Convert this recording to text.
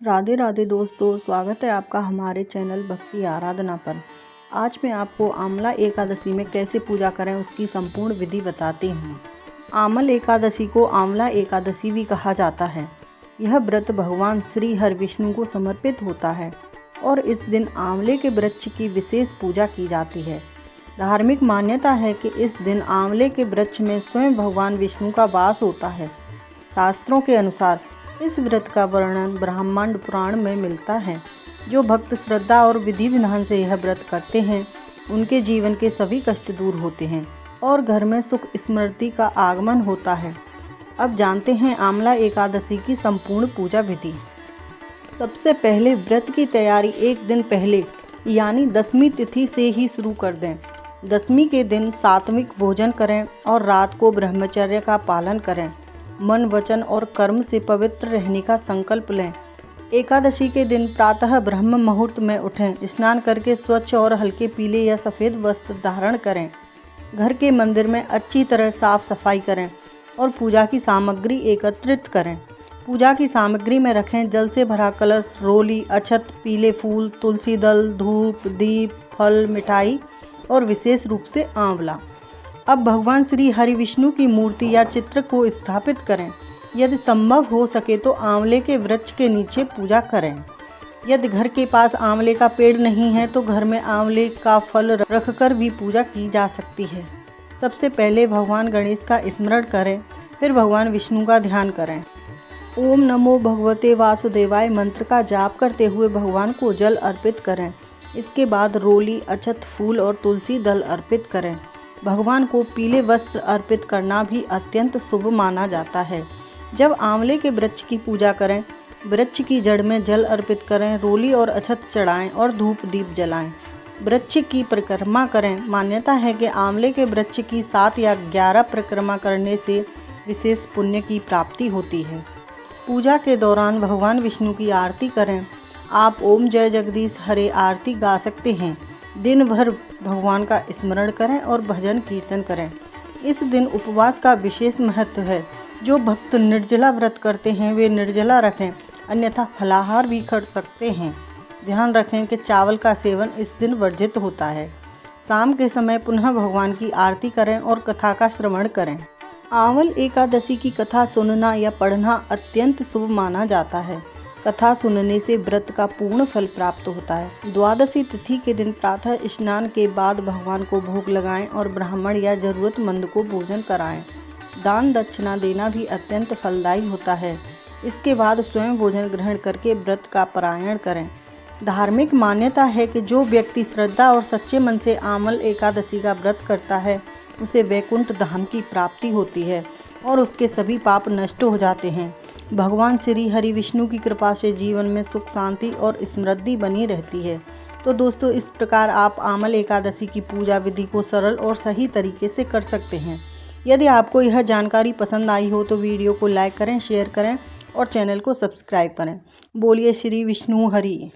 राधे राधे दोस्तों, स्वागत है आपका हमारे चैनल भक्ति आराधना पर। आज मैं आपको आंवला एकादशी में कैसे पूजा करें उसकी संपूर्ण विधि बताती हूँ। आंवल एकादशी को आंवला एकादशी भी कहा जाता है। यह व्रत भगवान श्री हरि विष्णु को समर्पित होता है और इस दिन आंवले के वृक्ष की विशेष पूजा की जाती है। धार्मिक मान्यता है कि इस दिन आंवले के वृक्ष में स्वयं भगवान विष्णु का वास होता है। शास्त्रों के अनुसार इस व्रत का वर्णन ब्रह्मांड पुराण में मिलता है। जो भक्त श्रद्धा और विधि विधान से यह व्रत करते हैं उनके जीवन के सभी कष्ट दूर होते हैं और घर में सुख समृद्धि का आगमन होता है। अब जानते हैं आंवला एकादशी की संपूर्ण पूजा विधि। सबसे पहले व्रत की तैयारी एक दिन पहले यानी दशमी तिथि से ही शुरू कर दें। दशमी के दिन सात्विक भोजन करें और रात को ब्रह्मचर्य का पालन करें। मन, वचन और कर्म से पवित्र रहने का संकल्प लें। एकादशी के दिन प्रातः ब्रह्म मुहूर्त में उठें, स्नान करके स्वच्छ और हल्के पीले या सफ़ेद वस्त्र धारण करें। घर के मंदिर में अच्छी तरह साफ सफाई करें और पूजा की सामग्री एकत्रित करें। पूजा की सामग्री में रखें जल से भरा कलश, रोली, अक्षत, पीले फूल, तुलसी दल, धूप, दीप, फल, मिठाई और विशेष रूप से आंवला। अब भगवान श्री हरि विष्णु की मूर्ति या चित्र को स्थापित करें। यदि संभव हो सके तो आंवले के वृक्ष के नीचे पूजा करें। यदि घर के पास आंवले का पेड़ नहीं है तो घर में आंवले का फल रखकर भी पूजा की जा सकती है। सबसे पहले भगवान गणेश का स्मरण करें, फिर भगवान विष्णु का ध्यान करें। ओम नमो भगवते वासुदेवाय मंत्र का जाप करते हुए भगवान को जल अर्पित करें। इसके बाद रोली, अक्षत, फूल और तुलसी दल अर्पित करें। भगवान को पीले वस्त्र अर्पित करना भी अत्यंत शुभ माना जाता है। जब आंवले के वृक्ष की पूजा करें, वृक्ष की जड़ में जल अर्पित करें, रोली और अक्षत चढ़ाएं और धूप दीप जलाएं। वृक्ष की परिक्रमा करें। मान्यता है कि आंवले के वृक्ष की 7 या 11 परिक्रमा करने से विशेष पुण्य की प्राप्ति होती है। पूजा के दौरान भगवान विष्णु की आरती करें। आप ओम जय जगदीश हरे आरती गा सकते हैं। दिन भर भगवान का स्मरण करें और भजन कीर्तन करें। इस दिन उपवास का विशेष महत्व है। जो भक्त निर्जला व्रत करते हैं वे निर्जला रखें, अन्यथा फलाहार भी कर सकते हैं। ध्यान रखें कि चावल का सेवन इस दिन वर्जित होता है। शाम के समय पुनः भगवान की आरती करें और कथा का श्रवण करें। आंवल एकादशी की कथा सुनना या पढ़ना अत्यंत शुभ माना जाता है। कथा सुनने से व्रत का पूर्ण फल प्राप्त होता है। द्वादशी तिथि के दिन प्रातः स्नान के बाद भगवान को भोग लगाएं और ब्राह्मण या जरूरतमंद को भोजन कराएं। दान दक्षिणा देना भी अत्यंत फलदायी होता है। इसके बाद स्वयं भोजन ग्रहण करके व्रत का पारायण करें। धार्मिक मान्यता है कि जो व्यक्ति श्रद्धा और सच्चे मन से आंवल एकादशी का व्रत करता है उसे वैकुंठ धाम की प्राप्ति होती है और उसके सभी पाप नष्ट हो जाते हैं। भगवान श्री हरि विष्णु की कृपा से जीवन में सुख, शांति और समृद्धि बनी रहती है। तो दोस्तों, इस प्रकार आप आंवल एकादशी की पूजा विधि को सरल और सही तरीके से कर सकते हैं। यदि आपको यह जानकारी पसंद आई हो तो वीडियो को लाइक करें, शेयर करें और चैनल को सब्सक्राइब करें। बोलिए श्री विष्णु हरि।